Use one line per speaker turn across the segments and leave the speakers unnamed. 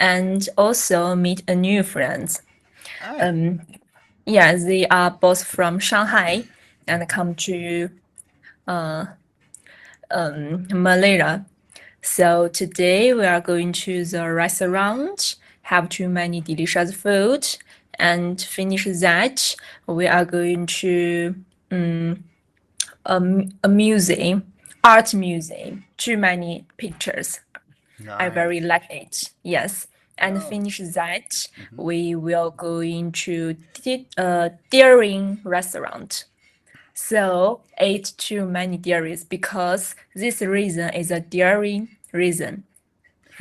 and also meet a new friends.
Oh,
Yeah, they are both from Shanghai and come to Malaysia. So today we are going to the restaurant, have too many delicious food, and finish that we are going to a museum, art museum. Too many pictures. I very
nice.
like it. Yes. And
Oh,
finish that,
mhm.
we will go into daring restaurant. So ate too many dairies because this reason is a daring reason.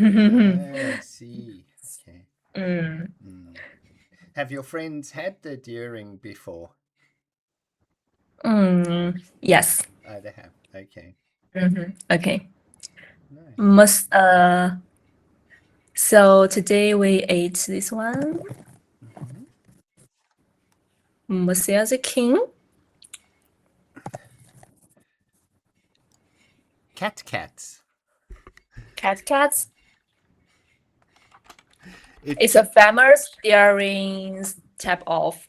Oh, I see. Okay. Mm. Have your friends had the deering before?
Yes.
Oh, they have. Okay.
Okay.
Nice.
Must So today we ate this one.
Hmm.
Monsieur the King.
Cats.
Cats. It's
It's
a famous dairy type of.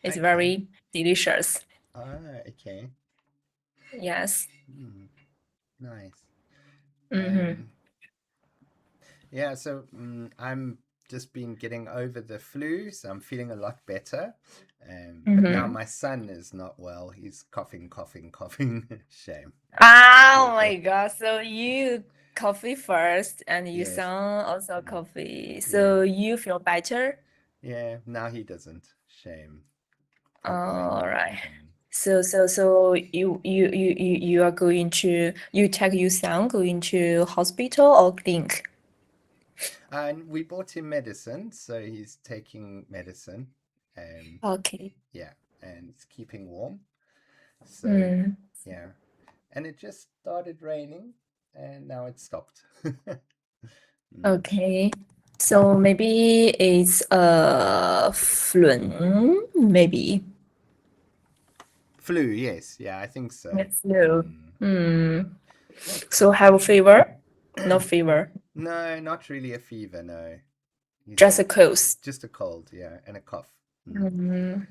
It's
okay.
very delicious.
Ah, okay.
Yes.
Mm, nice.
Mm-hmm.
Um, yeah, so I'm just been getting over the flu, so I'm feeling a lot better. But now
Mm-hmm.
my son is not well. He's coughing, coughing, coughing. Shame.
Oh
Poor
my
boy.
God. So you coffee first and your
Yes.
son also
Mm,
coffee.
yeah.
So you feel better?
Yeah. Now he doesn't. Shame. Poor boy.
All right.
Mm.
So you are going to you take your son going to hospital or clinic?
And we bought him medicine, so he's taking medicine. Um,
Okay.
yeah, and it's keeping warm. So
Mm,
yeah, and it just started raining, and now it stopped. Mm.
okay. So maybe it's a flu, maybe.
Flu, yes, yeah, I think so.
It's flu.
Mm.
Hmm. So have a fever? No fever.
No, not really a fever. No, he's
Just
just
a cold.
just a cold, yeah, and a cough. Mm.
Mm.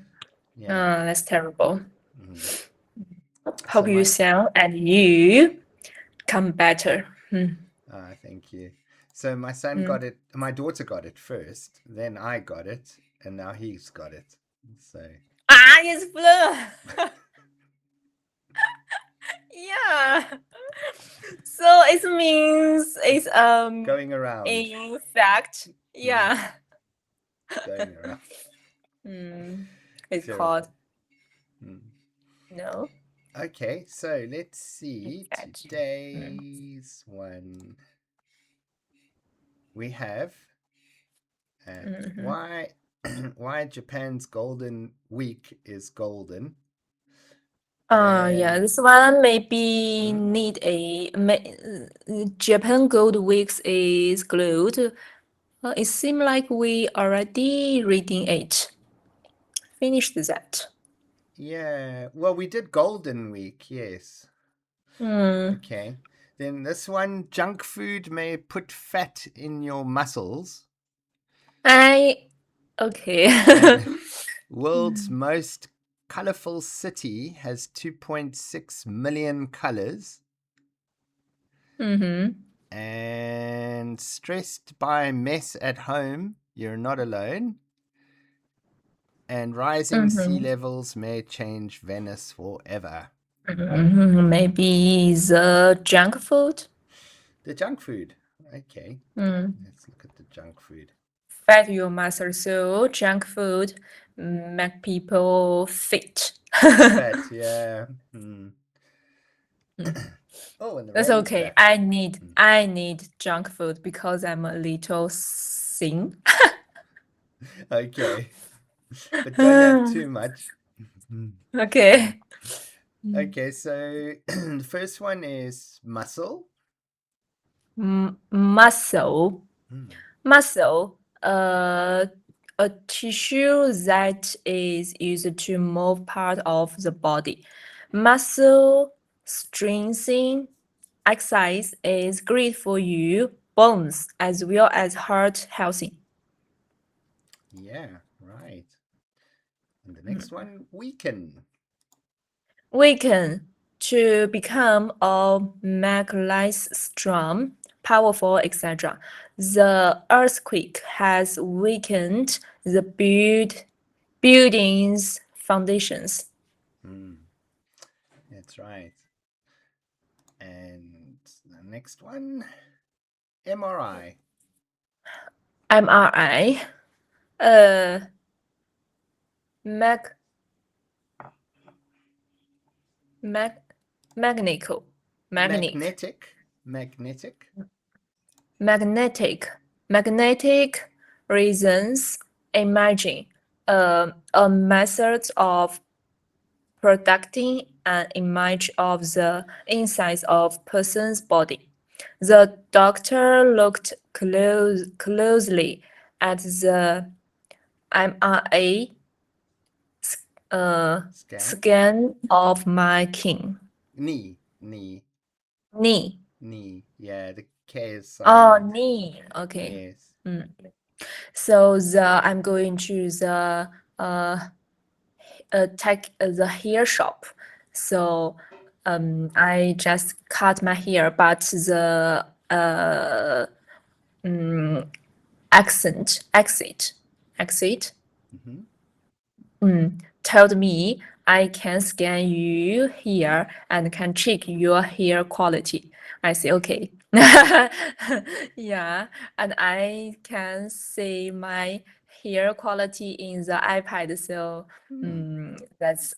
Yeah.
Ah, that's terrible.
Mm. So
Hope you
my
sound and you come better.
thank you. So my son
Mm.
got it. My daughter got it first. Then I got it, and now he's got it. So
Ah, it's flu. Yeah. So it means it's
it's going around.
in fact,
Mm.
yeah.
It's going around.
It's
Terrible.
called
Mm.
no
Okay, so let's see
infection.
today's one. We have
Mm-hmm.
why why Japan's Golden Week is golden,
Yeah,
and
this one maybe
mm,
need Japan Gold Weeks is glued. It seems like we already reading it. Finished that.
yeah, well, we did Golden Week, yes.
Hmm.
Okay, then this one, junk food may put fat in your muscles,
I okay.
and world's most colorful city has 2.6 million colors.
Mm-hmm.
And stressed by mess at home, you're not alone. And rising sea
Mm-hmm.
levels may change Venice forever.
Maybe the junk food.
The junk food. Okay,
Mm.
let's look at the junk food.
Fat your muscle. So junk food make people fit.
Fat, yeah. Hmm. Oh, and the
That's
rain's
okay.
back. Hmm.
I need junk food because I'm a little thin.
Okay, but don't have too much. Hmm.
Okay.
Okay, so the first one is muscle.
Muscle.
Hmm.
Muscle. A tissue that is used to move part of the body. Muscle strengthening exercise is great for you, bones as well as heart healthy.
Yeah, right. And the next one, weaken.
Weaken, to become or make less strong, powerful, etc. The earthquake has weakened the building's foundations.
That's right. And the next one, MRI.
MRI, mag, mag, magnical,
Magnetic.
magnetic reasons imagine a method of producing an image of the inside of person's body. The doctor looked closely at the MRI scan of my king.
Knee. Yeah, the K is
Oh,
silent.
knee. Okay.
Yes.
So I'm going to the the hair shop. So I just cut my hair, but the exit told me I can scan you here and can check your hair quality. I say okay. Yeah, and I can see my hair quality in the iPad. So that's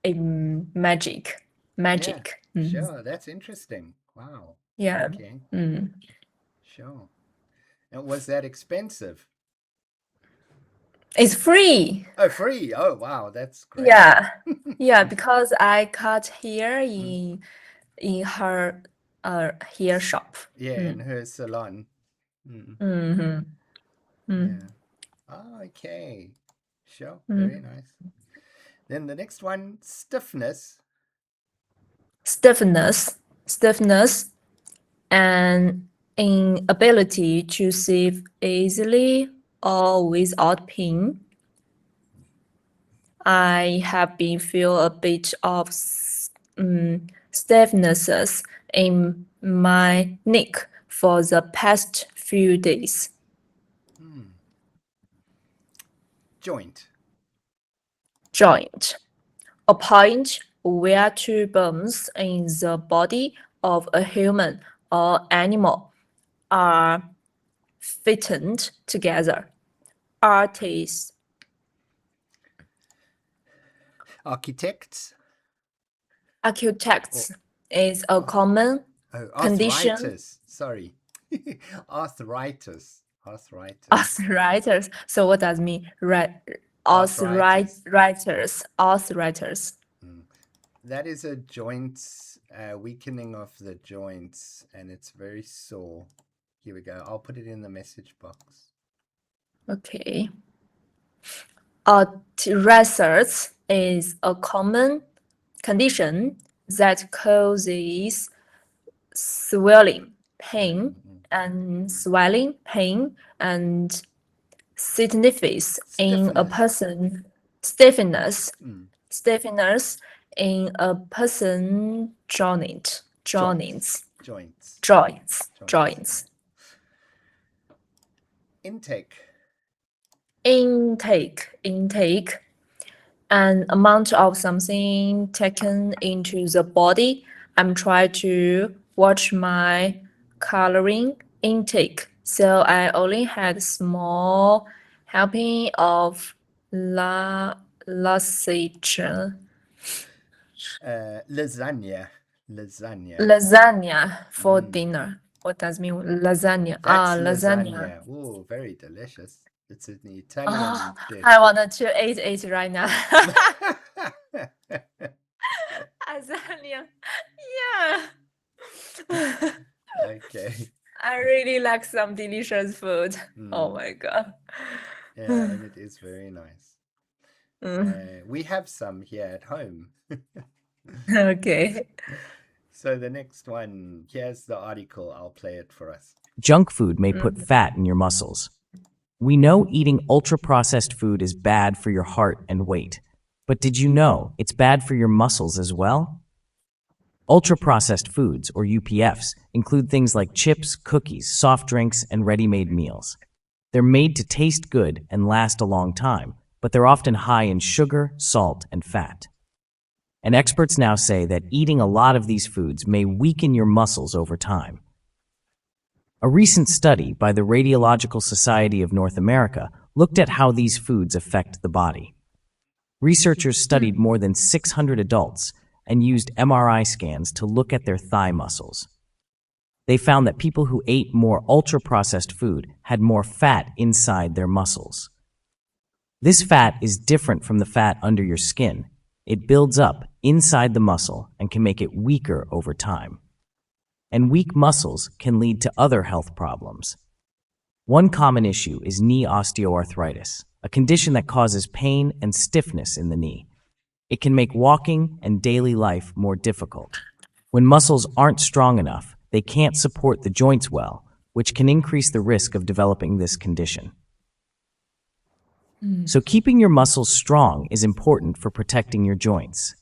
a magic.
Yeah, sure. That's interesting. Wow.
Yeah.
Okay. Sure. And was that expensive?
It's free.
Oh, free. Oh, wow. That's great.
Yeah. Yeah, because I cut hair in her hair shop.
Yeah, in her salon. Yeah. Oh, okay. Sure. Very nice. Then the next one, stiffness.
Stiffness, and inability to sit easily or without pain. I have been feel a bit of stiffness in my neck for the past few days.
Joint.
Joint, a point where two bones in the body of a human or animal are fitted together. Artists,
Architects.
architects is a common
Oh,
condition.
arthritis. Sorry. Arthritis.
Arthritis. So what does mean?
Arthritis.
Arthritis.
That is a joint weakening of the joints, and it's very sore. Here we go. I'll put it in the message box.
Okay. Arthritis is a common condition that causes swelling, pain, and stiffness in a person. Stiffness in a person joints.
Intake.
Intake, an amount of something taken into the body. I'm trying to watch my calorie intake. So I only had small helping of lasagna. Lasagna for dinner. What does mean lasagna?
That's
Lasagna.
lasagna. Oh, very delicious. It's an Italian dish.
I wanted to eat it right now. Lasagna. Yeah.
Okay.
I really like some delicious food. Oh my god.
Yeah, and it is very nice. We have some here at home.
Okay.
So the next one, here's the article. I'll play it for us.
Junk food may put fat in your muscles. We know eating ultra-processed food is bad for your heart and weight. But did you know it's bad for your muscles as well? Ultra-processed foods, or UPFs, include things like chips, cookies, soft drinks, and ready-made meals. They're made to taste good and last a long time, but they're often high in sugar, salt, and fat. And experts now say that eating a lot of these foods may weaken your muscles over time. A recent study by the Radiological Society of North America looked at how these foods affect the body. Researchers studied more than 600 adults and used MRI scans to look at their thigh muscles. They found that people who ate more ultra-processed food had more fat inside their muscles. This fat is different from the fat under your skin. It builds up inside the muscle and can make it weaker over time. And weak muscles can lead to other health problems. One common issue is knee osteoarthritis, a condition that causes pain and stiffness in the knee. It can make walking and daily life more difficult. When muscles aren't strong enough, they can't support the joints well, which can increase the risk of developing this condition. So keeping your muscles strong is important for protecting your joints.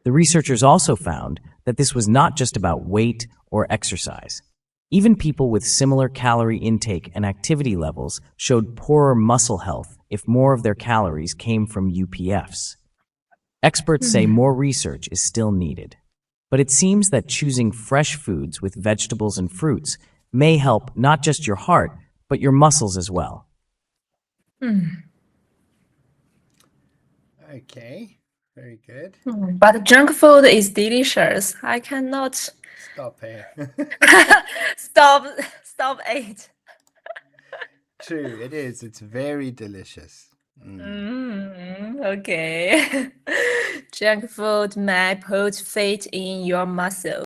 The researchers also found that this was not just about weight or exercise. Even people with similar calorie intake and activity levels showed poorer muscle health if more of their calories came from UPFs. Experts say more research is still needed, but it seems that choosing fresh foods with vegetables and fruits may help not just your heart, but your muscles as well.
Okay, very good.
But junk food is delicious. I cannot
Stop, hey.
stop it.
True, it is. It's very delicious.
Okay. Junk food may put fat in your muscles.